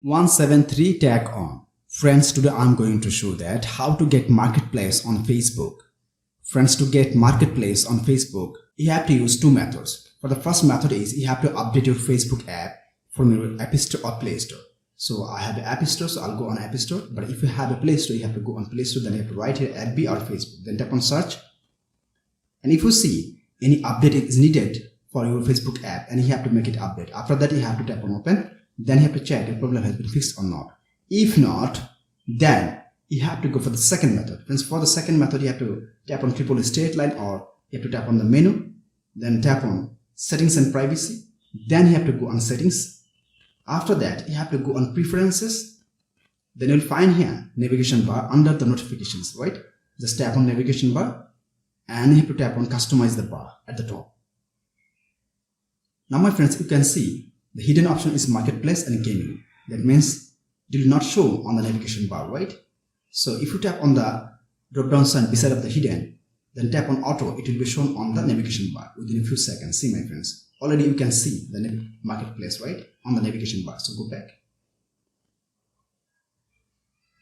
173 tag on. Friends, today I'm going to show that how to get marketplace on Facebook. Friends, to get marketplace on Facebook, you have to use two methods. For the first method is you have to update your Facebook app from your App Store or Play Store. So I have the App Store, so I'll go on App Store. But if you have a Play Store, you have to go on Play Store. Then you have to write here FB or Facebook. Then tap on search. And if you see any update is needed for your Facebook app, and you have to make it update. After that, you have to tap on open. Then you have to check if the problem has been fixed or not. If not, then you have to go for the second method. Friends, for the second method, you have to tap on triple straight line, or you have to tap on the menu, then tap on settings and privacy. Then you have to go on settings. After that, you have to go on preferences. Then you'll find here navigation bar under the notifications, right? Just tap on navigation bar and you have to tap on customize the bar at the top. Now my friends, you can see the hidden option is marketplace and gaming. That means it will not show on the navigation bar, right? So if you tap on the drop down sign beside of the hidden, then tap on auto, it will be shown on the navigation bar within a few seconds. See my friends, already you can see the marketplace, right, on the navigation bar. So go back,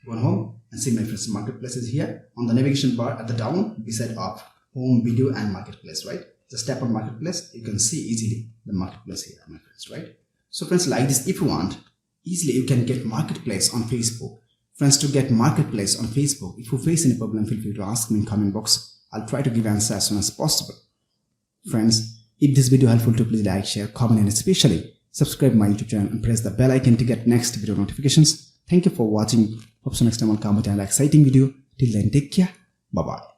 go on home, and see my friends, marketplace is here on the navigation bar at the down beside of home, video and marketplace, right? Just tap on marketplace, you can see easily the marketplace here, my friends, right? So friends, like this, if you want, easily you can get marketplace on Facebook. Friends, to get marketplace on Facebook, if you face any problem, feel free to ask me in comment box. I'll try to give answer as soon as possible. Friends, if this video helpful to, please like, share, comment and especially subscribe my YouTube channel and press the bell icon to get next video notifications. Thank you for watching. Hope so next time I'll come with another exciting video. Till then, take care. Bye bye.